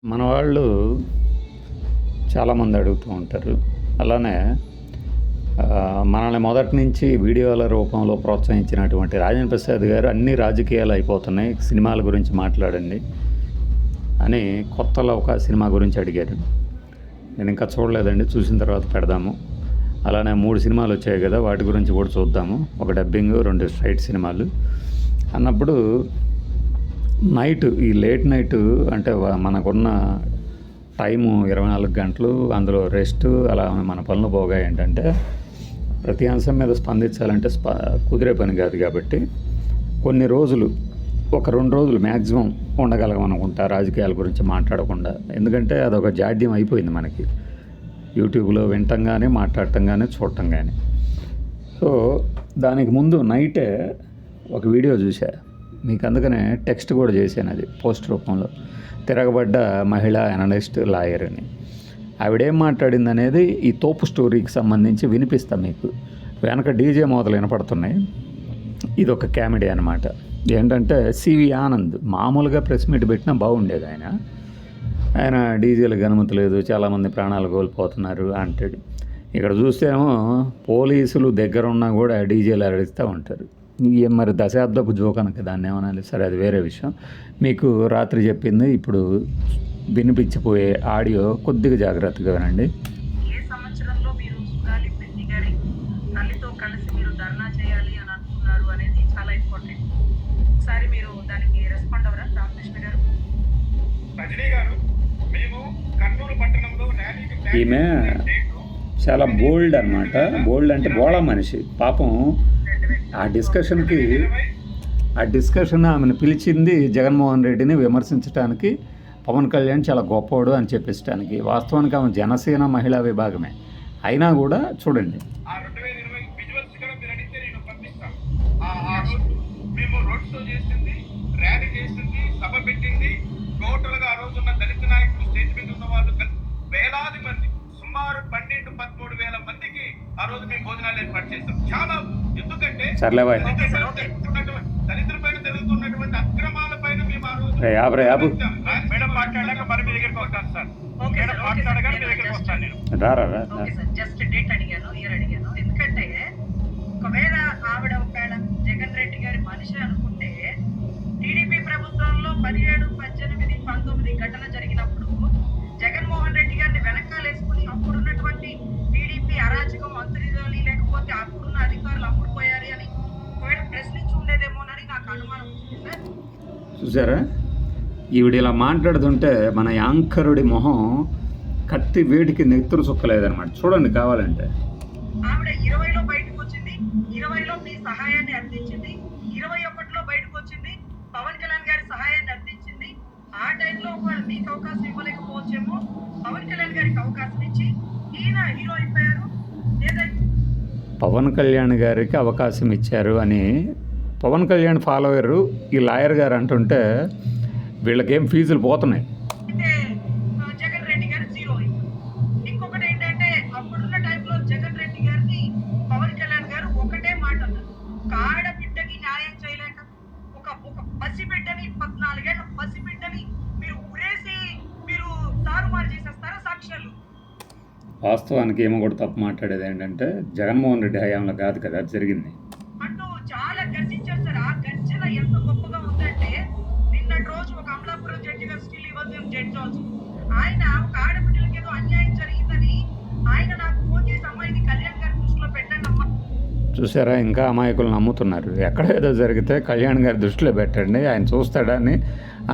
మన వాళ్ళు చాలామంది అడుగుతూ ఉంటారు. అలానే మనల్ని మొదటి నుంచి వీడియోల రూపంలో ప్రోత్సహించినటువంటి రాజేంద్ర ప్రసాద్ గారు అన్ని రాజకీయాలు అయిపోతున్నాయి, సినిమాల గురించి మాట్లాడండి అని కొత్తలో ఒక సినిమా గురించి అడిగారు. నేను ఇంకా చూడలేదండి, చూసిన తర్వాత పెడదాము. అలానే 3 సినిమాలు వచ్చాయి కదా, వాటి గురించి కూడా చూద్దాము. ఒక డబ్బింగ్, 2 స్ట్రైట్ సినిమాలు అన్నప్పుడు నైట్, ఈ లేట్ నైట్ అంటే మనకున్న టైము 24 గంటలు, అందులో రెస్ట్, అలా మన పనులు పోగా ఏంటంటే ప్రతి అంశం మీద స్పందించాలంటే కుదిరే పని కాదు. కాబట్టి కొన్ని రోజులు, ఒక 2 రోజులు మ్యాక్సిమం ఉండగలం అనుకుంటా రాజకీయాల గురించి మాట్లాడకుండా. ఎందుకంటే అదొక జాడ్యం అయిపోయింది మనకి, యూట్యూబ్లో వినటం కానీ, మాట్లాడటం కానీ, చూడటం కానీ. సో దానికి ముందు నైటే ఒక వీడియో చూసా, మీకు అందుకనే టెక్స్ట్ కూడా చేశాను, అది పోస్ట్ రూపంలో. తిరగబడ్డ మహిళా అనలిస్ట్ లాయర్ అని ఆవిడేం మాట్లాడింది అనేది ఈ తోపు స్టోరీకి సంబంధించి వినిపిస్తాం మీకు. వెనక డీజే మొదలు వినపడుతున్నాయి. ఇది ఒక కామెడీ అనమాట. ఏంటంటే సివి ఆనంద్ మామూలుగా ప్రెస్ మీట్ పెట్టినా బాగుండేది. ఆయన డీజేలకు అనుమతి, చాలామంది ప్రాణాలు కోల్పోతున్నారు అంటాడు. ఇక్కడ చూస్తేమో పోలీసులు దగ్గరున్నా కూడా డీజేలు అడిస్తూ ఉంటారు. మరి దశాబ్దపు జోకనక దాన్ని ఏమనాలి, సరే అది వేరే విషయం. మీకు రాత్రి చెప్పింది ఇప్పుడు వినిపించిపోయే ఆడియో కొద్దిగా జాగ్రత్తగా వినండి. ఏ సంవత్సరంలో మీరు సుగాలి పెద్ది గారి తల్లితో కలిసి మీరు ధర్నా చేయాలి అని అనుకున్నారు అనేది చాలా ఇంపార్టెంట్. ఒకసారి మీరు దానికి రెస్పాండ్ అవ్వరా రామకృష్ణ గారు? రజనీ గారు, మేము కర్నూలు పట్టణంలో ర్యాలీకి ఈమె చాలా బోల్డ్ అనమాట. బోల్డ్ అంటే బోళా మనిషి పాపం. ఆ డిస్కషన్ ఆమెను పిలిచింది జగన్మోహన్ రెడ్డిని విమర్శించడానికి, పవన్ కళ్యాణ్ చాలా గొప్పవాడు అని చెప్పిస్తానికి. వాస్తవానికి ఆమె జనసేన మహిళా విభాగమే అయినా కూడా చూడండి. వేలాది మంది, సుమారు 12-13 వేల మందికి ఆ రోజు మేము భోజనాలు ఏర్పాటు చేస్తాం. చాలా, ఎందుకంటే దళితుల పైన జరుగుతున్నటువంటి అక్రమాల పైన మేము ఆ రోజు మేడం మాట్లాడాక మరి మీ దగ్గరికి వస్తాను సార్. మేడం మాట్లాడగానే మీ దగ్గరికి వస్తాను నేను. జస్ట్ డేట్ అడిగాను, ఇయర్ అడిగాను. ఎందుకంటే ఒకవేళ ఆవిడ జగన్ రెడ్డి గారి మనిషి అనుకుంటే, టీడీపీ ప్రభుత్వంలో 17, 18, 19 ఘటన జరిగినప్పుడు జగన్మోహన్ రెడ్డి గారిని వెనకాలేసుకుని అప్పుడున్నటువంటి టీడీపీ అరాచకం మంత్రిని, లేకపోతే అప్పుడున్న అధికారులు అమ్ముడుపోయారు అని ఒకవేళ ప్రశ్నించి ఉండేదేమోనని నాకు అనుమానం వచ్చింది సార్. చూసారా, ఈవిడ ఇలా మాట్లాడుతుంటే మన యాంకరుడి మొహం కత్తి వేడికి నెత్తురు చుక్కలేదనమాట. చూడండి కావాలంటే. ఆవిడ 20లో బయటకు వచ్చింది, 20లో మీ సహాయాన్ని అందించింది, 21లో బయటకు వచ్చింది, పవన్ కళ్యాణ్ గారి సహాయాన్ని అందించింది. ఆ టైంలో వాళ్ళు మీకు అవకాశం ఇవ్వలేకపోవచ్చేమో, పవన్ కళ్యాణ్ గారికి అవకాశం ఇచ్చి ఈయన హీరో అయిపోయారు. పవన్ కళ్యాణ్ గారికి అవకాశం ఇచ్చారు అని పవన్ కళ్యాణ్ ఫాలోవర్ ఈ లాయర్ గారు అంటుంటే వీళ్ళకేం ఫీజులు పోతున్నాయి. అయితే జగన్ రెడ్డి గారు జీరో అయిపోయారు. ఇంకొకటి ఏంటంటే, అప్పుడున్న టైంలో జగన్ రెడ్డి గారిని పవన్ కళ్యాణ్ గారు ఒకటే మాట అన్నారు, ఆడబిడ్డకి న్యాయం చేయలేక ఒక పసిబిడ్డని, 14 ఏళ్ల పసిబిడ్డని మీరు ఉరేసి మీరు తారుమారు చేసేస్తారా సాక్ష్యాలు? వాస్తవానికి ఏమో కూడా తప్పు మాట్లాడేది ఏంటంటే, జగన్మోహన్ రెడ్డి హయాంలో కాదు కదా అది జరిగింది అంటూ చాలా గర్జించారు సార్. ఆ గర్జన ఎంత గొప్పగా ఉందంటే, నిన్నటి రోజు ఒక అమలాపురం జడ్జి గారు, స్టిల్ ఈ వాజ్ జడ్జ్ ఆల్సో, ఆయన ఒక ఆడబిడ్డలకి ఏదో అన్యాయం జరిగిందని ఆయన నాకు ఫోన్ చేసి, అమ్మాయిని కళ్యాణ్ గారి దృష్టిలో పెట్టండి అమ్మా. చూసారా, ఇంకా అమాయకులు నమ్ముతున్నారు. ఎక్కడ ఏదో జరిగితే కళ్యాణ్ గారి దృష్టిలో పెట్టండి, ఆయన చూస్తాడని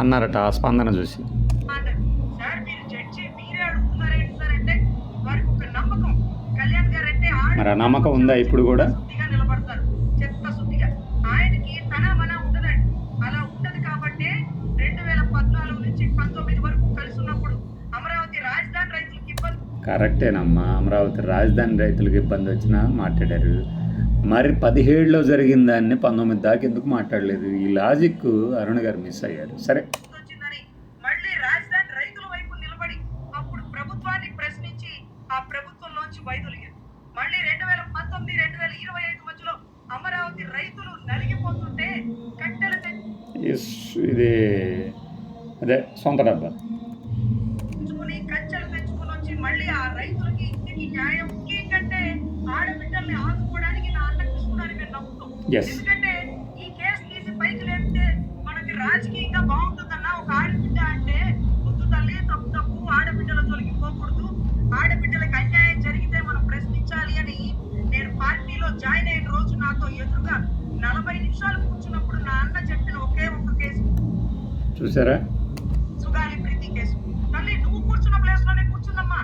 అన్నారట ఆ స్పందన చూసి. సార్ మీరు జడ్జి మీరే అడుగుతున్నారేంటి సార్ అంటే, వారికి ఒక నమ్మకం కళ్యాణ్ గారు అంటే మరి ఆ నమ్మకం ఉందా ఇప్పుడు కూడా? శుద్ధిగా నిలబడతారు, చిత్తశుద్ధిగా. ఆయనకి తన మన ఉండదండి, అలా ఉండదు. కాబట్టి 2014 నుంచి 19 వరకు కలిసి ఉన్నప్పుడు అమరావతి రాజధాని రైతులకు ఇబ్బంది. కరెక్టేనమ్మా, అమరావతి రాజధాని రైతులకు ఇబ్బంది వచ్చినా మాట్లాడారు. మరి 17లో జరిగిన దాన్ని 19 దాకా ఎందుకు మాట్లాడలేదు? ఈ లాజిక్ అరుణ్ గారు మిస్ అయ్యారు. సరే, వచ్చిందని మళ్ళీ రాజధాని రైతుల వైపు నిలబడి అప్పుడు ప్రభుత్వాన్ని ప్రశ్నించి ఆ ప్రభుత్వంలోంచి వైదొలిగారు. మళ్ళీ 2019, 2025 మధ్యలో అమరావతి రైతులు నలిగిపోతుంటే కట్టెలు ఇది అదే సొంత డబ్బా. మళ్ళీ ఆ రైతులకి ఇంటికి న్యాయం ముఖ్యం కంటే ఆడబిడ్డల్ని ఆదుకోవడానికి నా అన్న కృష్ణుడని మేము నమ్ముతాం. Yes. ఎందుకంటే ఈ కేసు తీసి పైకి లేపితే మనకి రాజకీయంగా బాగుంటుందన్న. ఒక ఆడబిడ్డ అంటే పొద్దు తల్లి తప్పు ఆడబిడ్డల జోలికి పోకూడదు, ఆడబిడ్డలకు అన్యాయం జరిగితే మనం ప్రశ్నించాలి అని నేను పార్టీలో జాయిన్ అయిన రోజు నాతో ఎదురుగా 40 నిమిషాలు కూర్చున్నప్పుడు నా అన్న చెప్పిన ఒకే ఒక్క కేసు చూసారా? సుగాలి ప్రీతి కేసు. తల్లి నువ్వు కూర్చున్న ప్లేస్ లోనే కూర్చుందమ్మా.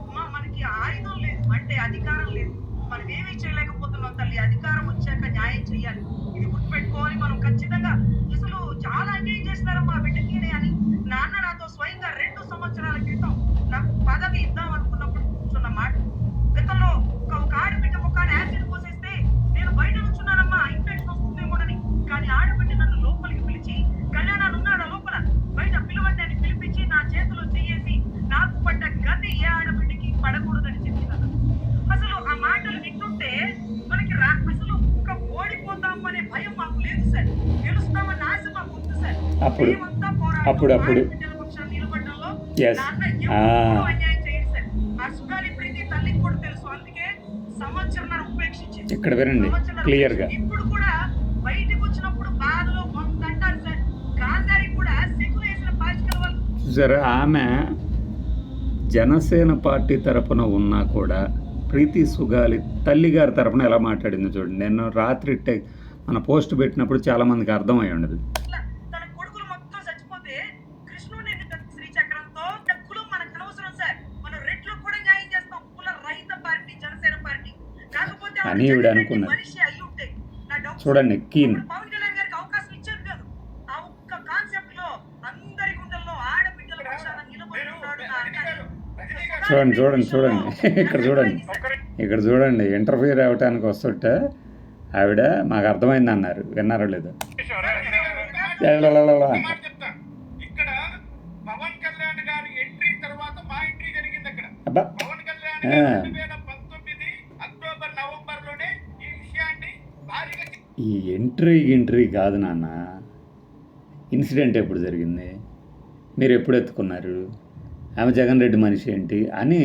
అమ్మా మనకి ఆయుధం లేదు అంటే అధికారం లేదు, మనం ఏమీ చేయలేకపోతున్నాం తల్లి. అధికారం వచ్చాక న్యాయం చేయాలి, ఇది గుర్తుపెట్టుకోవాలి మనం ఖచ్చితంగా. అసలు చాలా అన్యాయం చేస్తున్నారమ్మా ఆ బిడ్డకి అని నాన్న నాతో స్వయంగా 2 సంవత్సరాల క్రితం నాకు పదవి ఇద్దాం అనుకున్నప్పుడు కూర్చున్న మాట. గతంలో ఒక ఆడబిడ్డ ముఖాన్ని యాసిడ్ పోసేస్తే నేను బయట నుంచున్నానమ్మా, ఇన్ఫెక్షన్ వస్తుందేమోనని. కానీ ఆడబిడ్డ నన్ను లోపలికి పిలిచి కళ్యాణాన్ని ఉన్నాడా లోపల బయట పిలవండి అని పిలిపించి నా చేతిలో చెయ్యేసి నాకు పడ్డ గతి ఏ ఆడబిడ్డకి పడకూడదని చెప్తున్నాను. అసలు ఆ మాటలు వింటుంటే మనకి అసలు ఒక ఓడిపోతాం అనే భయం మాకు లేదు సార్, గెలుస్తామన్న ఆశ మాకు ఉంది సార్. అప్పుడు మేమంతా పోరాటం ఆడబిడ్డల పక్షాన్ని నిలబడడంలో Yes. నాన్న ఎప్పుడూ అన్యాయం చేయడు సార్. ఆ సుగాలి ప్రీతి తల్లికి కూడా తెలుసు, అందుకే సంవత్సరం ఉపేక్షించింది. ఇక్కడ వినండి క్లియర్గా. ఇప్పుడు కూడా బయటకు వచ్చినప్పుడు బాధలో కొంత అంటారు సార్. గాంధారి కూడా సెకులు వేసిన పాచికల వల్ల చూసారా? ఆమె జనసేన పార్టీ తరపున ఉన్నా కూడా ప్రీతి సుగాలి తల్లి గారి తరపున ఎలా మాట్లాడింది చూడండి. నేను రాత్రి మన పోస్ట్ పెట్టినప్పుడు చాలామందికి అర్థమై ఉండదు. తన కొడుకులు మొత్తం చచ్చిపోతే కృష్ణుని శ్రీచక్రంతో కులం మనకు అనవసరం సార్, మనం రెట్లు కూడా న్యాయం చేస్తాం. కుల రహిత పార్టీ జనసేన పార్టీ కాకపోతే అని ఈవిడ అనుకున్నారు. మనిషి అయ్యి ఉంటే నా డౌట్ చూడండి కీన్. పవన్ కళ్యాణ్ గారికి అవకాశం ఇచ్చారు కాదు. ఆ ఒక్క కాన్సెప్ట్ లో అందరి గుండెల్లో ఆడబిడ్డల పక్షాన నిలబడి ఉన్నాడు నా అన్న. చూడండి ఇక్కడ చూడండి ఇంటర్ఫియర్ అవ్వటానికి వస్తుంటే ఆవిడ మాకు అర్థమైంది అన్నారు. విన్నారో లేదో? ఇక్కడ పవన్ కళ్యాణ్ గారి ఎంట్రీ తర్వాత మా ఎంట్రీ జరిగింది. అక్కడ అబ్బా పవన్ కళ్యాణ్ గారు 2019 అక్టోబర్ నవంబర్ లోనే ఈ విషయాన్ని భారీగా ఈ ఎంట్రీ కాదు నాన్న. ఇన్సిడెంట్ ఎప్పుడు జరిగింది, మీరు ఎప్పుడు ఎత్తుకున్నారు, ఆమె జగన్ రెడ్డి మనిషి ఏంటి అని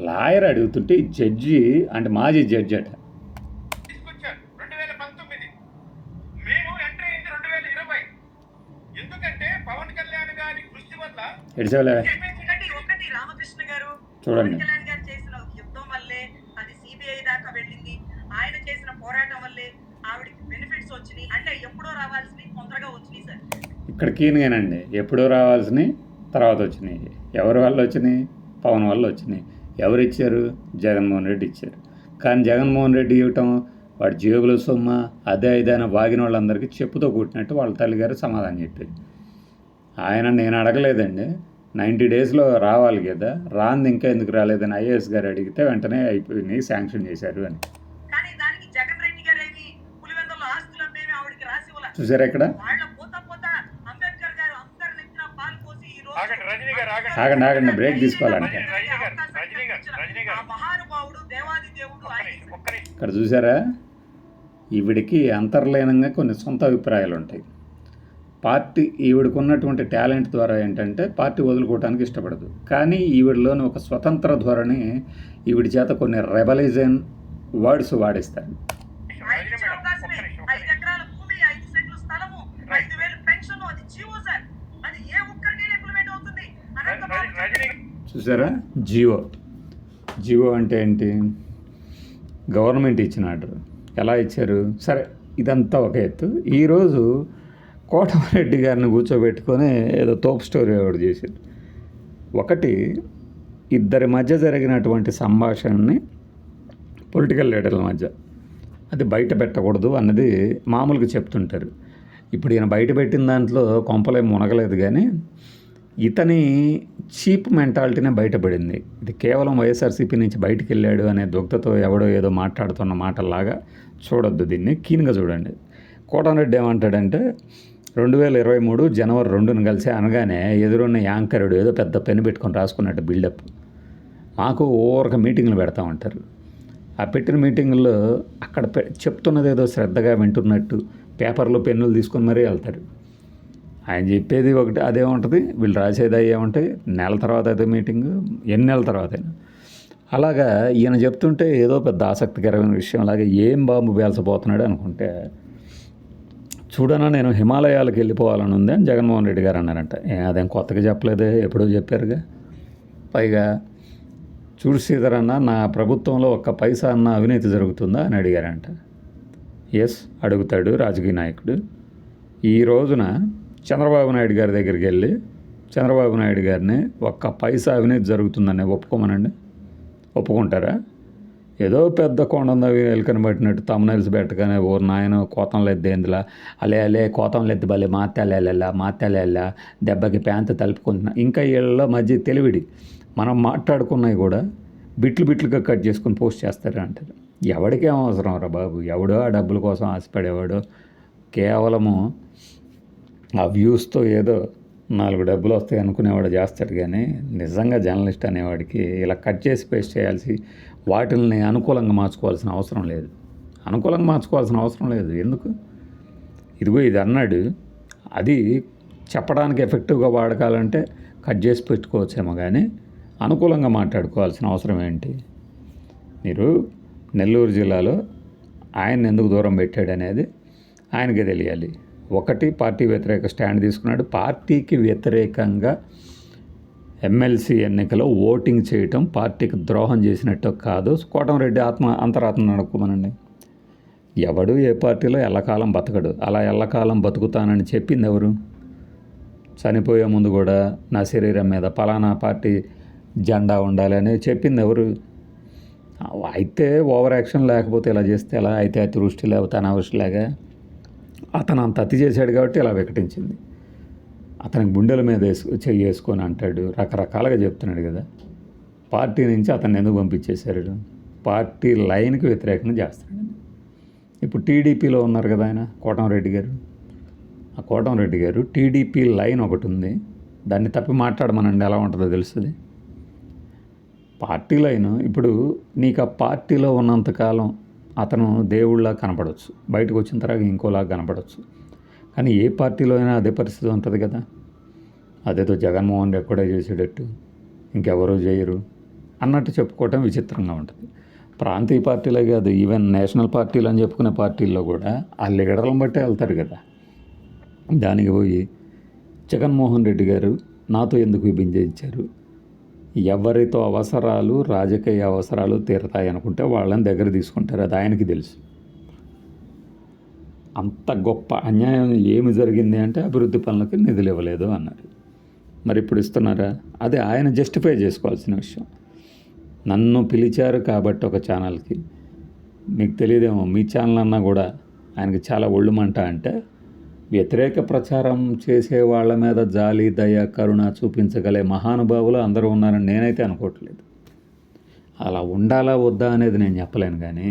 లాయర్ అడుగుతుంటే జడ్జి అంటే మాజీ జడ్జి అట తీసుకొచ్చారు 2019. మేము ఎంట్రీ అయింది 2020. ఎందుకంటే పవన్ కళ్యాణ్ గారి కృషి వల్ల ఎడిసేవలే ఒకటి రామకృష్ణ గారు చూడండి. పవన్ కళ్యాణ్ గారు చేసిన యుద్ధం వల్లే అది సిబిఐ దాకా వెళ్ళింది. ఆయన చేసిన పోరాటం వల్లే ఆవిడకి బెనిఫిట్స్ వచ్చినాయి. అంటే ఎప్పుడో రావాల్సినవి తొందరగా వచ్చినాయి సార్. ఇక్కడ కీన్గానండి. ఎప్పుడో రావాల్సినవి తర్వాత వచ్చినాయి. ఎవరి వల్ల వచ్చినాయి? పవన్ వల్ల వచ్చినాయి. ఎవరు ఇచ్చారు? జగన్మోహన్ రెడ్డి ఇచ్చారు. కానీ జగన్మోహన్ రెడ్డి ఇవ్వటం వాడి జేబుల సొమ్మ అదే ఇదైనా వాగిన వాళ్ళందరికీ చెప్పుతో కొట్టినట్టు వాళ్ళ తల్లిగారు సమాధానం చెప్పారు. ఆయన నేను అడగలేదండి, 90 డేస్లో రావాలి కదా, రాంది ఇంకా ఎందుకు రాలేదని ఐఏఎస్ గారు అడిగితే వెంటనే అయిపోయినాయి, శాంక్షన్ చేశారు అని. కానీ దానికి జగన్ రెడ్డి గారు ఏమి పులివెందుల ఆస్తులు అమ్మేమి ఆవిడకి రాసి ఇవ్వలేదు. చూసారా ఇక్కడ? వాళ్ళ పోతా అంబేద్కర్ గారు అందరి నెత్తిన పాలు పోసి ఈ రోజు రజనీ గారు ఆగండి బ్రేక్ తీసుకోవాలంటే. ఆ మహానుభావుడు దేవాది దేవుడు ఆయన. ఇక్కడ చూసారా? ఈవిడికి అంతర్లీనంగా కొన్ని సొంత అభిప్రాయాలు ఉంటాయి. పార్టీ ఈవిడికి ఉన్నటువంటి టాలెంట్ ద్వారా ఏంటంటే పార్టీ వదులుకోవడానికి ఇష్టపడదు. కానీ ఈవిడిలోని ఒక స్వతంత్ర ధోరణి ఈవిడి చేత కొన్ని రెబలైజన్ వర్డ్స్ వాడిస్తారు. ఆయన ఇచ్చిన అవకాశమే 5 ఎకరాల భూమి, 5 సెంట్లు స్థలము, 5,000 పెన్షన్, అది జీవో సార్. అది ఏ ఒక్కరికైనా ఇంప్లిమెంట్ అవుతుంది. చూసారా? జియో అంటే ఏంటి? గవర్నమెంట్ ఇచ్చిన ఆర్డర్. ఎలా ఇచ్చారు? సరే, ఇదంతా ఒక ఎత్తు. ఈరోజు కోటమిరెడ్డి గారిని కూర్చోబెట్టుకొని ఏదో తోపు స్టోరీ ఒకటి చేశారు. ఒకటి, ఇద్దరి మధ్య జరిగినటువంటి సంభాషణని పొలిటికల్ లీడర్ల మధ్య అది బయట పెట్టకూడదు అన్నది మామూలుగా చెప్తుంటారు. ఇప్పుడు ఈయన బయట పెట్టిన దాంట్లో కొంపలే మునగలేదు, కానీ ఇతని చీప్ మెంటాలిటీనే బయటపడింది. ఇది కేవలం వైఎస్ఆర్సీపీ నుంచి బయటికి వెళ్ళాడు అనే దుగ్ధతో ఎవడో ఏదో మాట్లాడుతున్న మాటల్లాగా చూడొద్దు. దీన్ని కీన్గా చూడండి. కోటమిరెడ్డి ఏమంటాడంటే 2023 జనవరి 2న కలిసి అనగానే ఎదురున్న యాంకరుడు ఏదో పెద్ద పెన్ను పెట్టుకొని రాసుకున్నట్టు బిల్డప్ మాకు ఓరక మీటింగ్లు పెడతా ఉంటారు. ఆ పెట్టిన మీటింగుల్లో అక్కడ చెప్తున్నది ఏదో శ్రద్ధగా వింటున్నట్టు పేపర్లు పెన్నులు తీసుకొని మరీ వెళ్తారు. ఆయన చెప్పేది ఒకటి అదే ఉంటుంది, వీళ్ళు రాసేది అయ్యే ఉంటాయి. నెల తర్వాత అయితే మీటింగు, ఎన్ని నెలల తర్వాత అయినా. అలాగా ఈయన చెప్తుంటే ఏదో పెద్ద ఆసక్తికరమైన విషయం అలాగే ఏం బాంబు పేల్చబోతున్నాడు అనుకుంటే, చూడనా నేను హిమాలయాలకు వెళ్ళిపోవాలని ఉంది అని జగన్మోహన్ రెడ్డి గారు అన్నారంట. అదేం కొత్తగా చెప్పలేదే, ఎప్పుడో చెప్పారుగా. పైగా చూడు శ్రీధరన్న, నా ప్రభుత్వంలో ఒక్క పైసా అన్న అవినీతి జరుగుతుందా అని అడిగారంట. ఎస్, అడుగుతాడు రాజకీయ నాయకుడు. ఈ రోజున చంద్రబాబు నాయుడు గారి దగ్గరికి వెళ్ళి చంద్రబాబు నాయుడు గారిని ఒక్క పైసా అవినీతి జరుగుతుందని ఒప్పుకోమనండి, ఒప్పుకుంటారా? ఏదో పెద్ద కొండ ఎలుకని పట్టినట్టు తమ్నైల్స్ పెట్టగానే ఓ నాయన కోతంలో ఎద్దేందులా అలే కోతంలో ఎద్దు బలే మాత్యాలేలా దెబ్బకి ప్యాంత తలుపుకుంటున్నా. ఇంకా వీళ్ళ మధ్య తెలివిడి మనం మాట్లాడుకున్నవి కూడా బిట్లుగా కట్ చేసుకుని పోస్ట్ చేస్తారా అంటారు. ఎవడికేం అవసరం రా బాబు, ఎవడో ఆ డబ్బుల కోసం ఆశపడేవాడు కేవలము ఆ వ్యూస్తో ఏదో 4 డబ్బులు వస్తాయి అనుకునేవాడు చేస్తాడు. కానీ నిజంగా జర్నలిస్ట్ అనేవాడికి ఇలా కట్ చేసి పేస్ట్ చేయాల్సి, వాటిల్ని అనుకూలంగా మార్చుకోవాల్సిన అవసరం లేదు. ఎందుకు? ఇదిగో ఇది అన్నాడు, అది చెప్పడానికి ఎఫెక్టివ్గా వాడకాలంటే కట్ చేసి పెట్టుకోవచ్చేమో, కానీ అనుకూలంగా మాట్లాడుకోవాల్సిన అవసరం ఏంటి? మీరు నెల్లూరు జిల్లాలో ఆయన ఎందుకు దూరం పెట్టాడు అనేది ఆయనకే తెలియాలి. ఒకటి, పార్టీ వ్యతిరేక స్టాండ్ తీసుకున్నాడు. పార్టీకి వ్యతిరేకంగా ఎమ్మెల్సీ ఎన్నికలో ఓటింగ్ చేయటం పార్టీకి ద్రోహం చేసినట్టు కాదు. కోటమిరెడ్డి అంతరాత్మ నడుకోమనండి. ఎవడు ఏ పార్టీలో ఎల్లకాలం బతకడు. అలా ఎల్లకాలం బతుకుతానని చెప్పింది ఎవరు? చనిపోయే ముందు కూడా నా శరీరం మీద పలానా పార్టీ జెండా ఉండాలని చెప్పింది ఎవరు? అయితే ఓవర్ యాక్షన్, లేకపోతే ఇలా చేస్తే ఎలా అయితే అతివృష్టి లేకపోతే అనావృష్టిలాగా అతను అంత అతి చేశాడు కాబట్టి ఇలా వికటించింది. అతనికి గుండెల మీద చెయ్యి వేసుకొని అంటాడు, రకరకాలుగా చెప్తున్నాడు కదా. పార్టీ నుంచి అతన్ని ఎందుకు పంపించేశారు? పార్టీ లైన్కి వ్యతిరేకంగా చేస్తున్నాడు. ఇప్పుడు టీడీపీలో ఉన్నారు కదా ఆయన కోటమిరెడ్డి గారు. ఆ కోటమిరెడ్డి గారు టీడీపీ లైన్ ఒకటి ఉంది, దాన్ని తప్పి మాట్లాడమనండి ఎలా ఉంటుందో తెలుస్తుంది. పార్టీ లైన్, ఇప్పుడు నీకు ఆ పార్టీలో ఉన్నంతకాలం అతను దేవుళ్ళలా కనపడవచ్చు, బయటకు వచ్చిన తర్వాత ఇంకోలా కనపడవచ్చు. కానీ ఏ పార్టీలో అయినా అదే పరిస్థితి ఉంటుంది కదా. అదేదో జగన్మోహన్ రెడ్డి కూడా చేసేటట్టు ఇంకెవరూ చేయరు అన్నట్టు చెప్పుకోవటం విచిత్రంగా ఉంటుంది. ప్రాంతీయ పార్టీలే కాదు, ఈవెన్ నేషనల్ పార్టీలు అని చెప్పుకునే పార్టీల్లో కూడా ఆ లీడర్లను బట్టే వెళ్తారు కదా. దానికి పోయి జగన్మోహన్ రెడ్డి గారు నాతో ఎందుకు విభజించారు? ఎవరితో అవసరాలు, రాజకీయ అవసరాలు తీరతాయి అనుకుంటే వాళ్ళని దగ్గర తీసుకుంటారు. అది ఆయనకి తెలుసు. అంత గొప్ప అన్యాయం ఏమి జరిగింది అంటే అభివృద్ధి పనులకి నిధులు ఇవ్వలేదు అన్నారు. మరి ఇప్పుడు ఇస్తున్నారా? అది ఆయన జస్టిఫై చేసుకోవాల్సిన విషయం. నన్ను పిలిచారు కాబట్టి ఒక ఛానల్కి, మీకు తెలియదేమో మీ ఛానల్ అన్నా కూడా ఆయనకి చాలా ఒళ్ళుమంట. అంటే వ్యతిరేక ప్రచారం చేసే వాళ్ళ మీద జాలి, దయ, కరుణ చూపించగలే మహానుభావులు అందరూ ఉన్నారని నేనైతే అనుకోవట్లేదు. అలా ఉండాలా వద్దా అనేది నేను చెప్పలేను. కానీ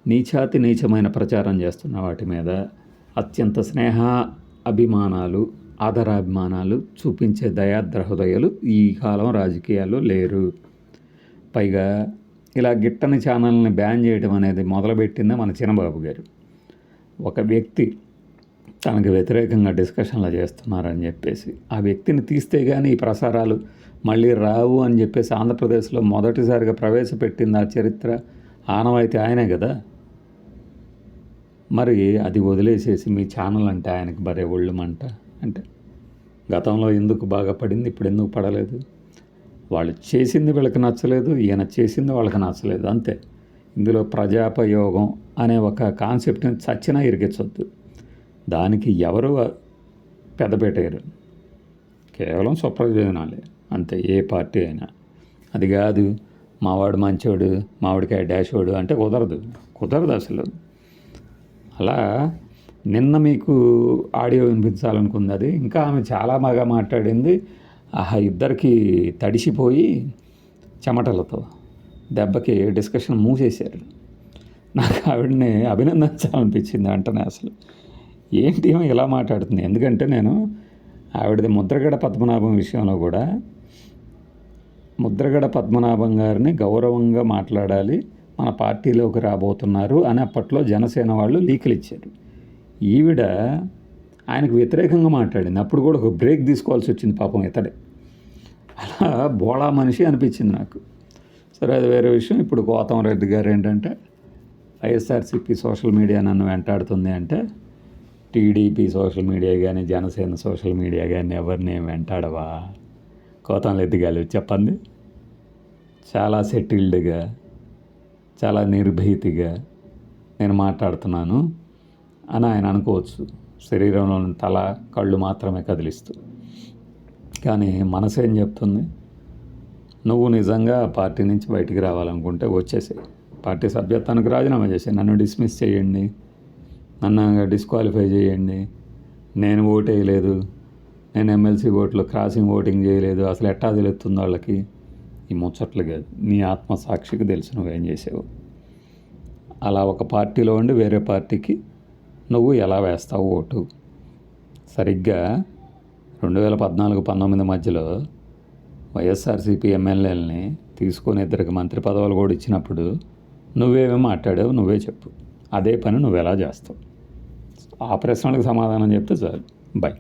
నీచమైన ప్రచారం చేస్తున్న వాటి మీద అత్యంత స్నేహ అభిమానాలు, ఆదరాభిమానాలు చూపించే దయాద్ర హృదయాలు ఈ కాలం రాజకీయాల్లో లేరు. పైగా ఇలా గిట్టని ఛానల్ని బ్యాన్ చేయడం అనేది మొదలుపెట్టిందే మన చిన్నబాబు గారు. ఒక వ్యక్తి తనకు వ్యతిరేకంగా డిస్కషన్లు చేస్తున్నారని చెప్పేసి ఆ వ్యక్తిని తీస్తే కానీ ఈ ప్రసారాలు మళ్ళీ రావు అని చెప్పేసి ఆంధ్రప్రదేశ్లో మొదటిసారిగా ప్రవేశపెట్టింది ఆ చరిత్ర ఆనవాయితీ ఆయనే కదా. మరి అది వదిలేసేసి మీ ఛానల్ అంటే ఆయనకి బరే ఒళ్ళుమంట. అంటే గతంలో ఎందుకు బాగా పడింది, ఇప్పుడు ఎందుకు పడలేదు? వాళ్ళు చేసింది వీళ్ళకి నచ్చలేదు, ఈయన చేసింది వాళ్ళకి నచ్చలేదు, అంతే. ఇందులో ప్రజాపయోగం అనే ఒక కాన్సెప్ట్ని చచ్చినా ఇరిగించొద్దు. దానికి ఎవరు పెద్దపేటయ్యారు? కేవలం స్వప్రయోజనాలే అంతే, ఏ పార్టీ అయినా. అది కాదు మావాడు మంచోడు, మావాడికాయ డాషోడు అంటే కుదరదు అసలు. అలా నిన్న మీకు ఆడియో వినిపించాలనుకుంది. అది ఇంకా ఆమె చాలా బాగా మాట్లాడింది. ఇద్దరికి తడిసిపోయి చెమటలతో దెబ్బకి డిస్కషన్ మూసేశారు. నాకు ఆవిడని అభినందించాలనిపించింది వెంటనే. అసలు ఏంటి ఇలా మాట్లాడుతుంది? ఎందుకంటే నేను ఆవిడది ముద్రగడ పద్మనాభం విషయంలో కూడా ముద్రగడ పద్మనాభం గారిని గౌరవంగా మాట్లాడాలి, మన పార్టీలోకి రాబోతున్నారు అని అప్పట్లో జనసేన వాళ్ళు లీకులు ఇచ్చారు. ఈవిడ ఆయనకు వ్యతిరేకంగా మాట్లాడింది. అప్పుడు కూడా ఒక బ్రేక్ తీసుకోవాల్సి వచ్చింది పాపం ఇతడే. అలా బోళా మనిషి అనిపించింది నాకు. సరే, అది వేరే విషయం. ఇప్పుడు కోదండరెడ్డి గారు ఏంటంటే, వైఎస్ఆర్సీపీ సోషల్ మీడియా నన్ను వెంటాడుతుంది అంటే, టీడీపీ సోషల్ మీడియా కానీ జనసేన సోషల్ మీడియా కానీ ఎవరిని వెంటాడవా కోదండరెడ్డి గారు చెప్పండి. చాలా సెటిల్డ్గా, చాలా నిర్భీతిగా నేను మాట్లాడుతున్నాను అని ఆయన అనుకోవచ్చు, శరీరంలోని తల కళ్ళు మాత్రమే కదిలిస్తూ. కానీ మనసు ఏం చెప్తుంది? నువ్వు నిజంగా పార్టీ నుంచి బయటికి రావాలనుకుంటే వచ్చేసేయి, పార్టీ సభ్యత్వానికి రాజీనామా చేసి నన్ను డిస్మిస్ చేయండి, నన్ను డిస్క్వాలిఫై చేయండి, నేను ఓటు వేయలేదు, నేను ఎమ్మెల్సీ ఓట్లు క్రాసింగ్ ఓటింగ్ చేయలేదు, అసలు ఎట్టా తెలుస్తుంది వాళ్ళకి? ఈ ముచ్చట్లు కాదు, నీ ఆత్మసాక్షికి తెలుసు నువ్వేం చేసావు. అలా ఒక పార్టీలో ఉండి వేరే పార్టీకి నువ్వు ఎలా వేస్తావు ఓటు? సరిగ్గా 2014-19 మధ్యలో వైఎస్ఆర్సీపీ ఎమ్మెల్యేలని తీసుకొని 2 మంత్రి పదవులు కూడా ఇచ్చినప్పుడు నువ్వేమేమి మాట్లాడావు నువ్వే చెప్పు. అదే పని నువ్వు ఎలా చేస్తావు? ఆ ప్రశ్నలకు సమాధానం చెప్తే చాలు. బై.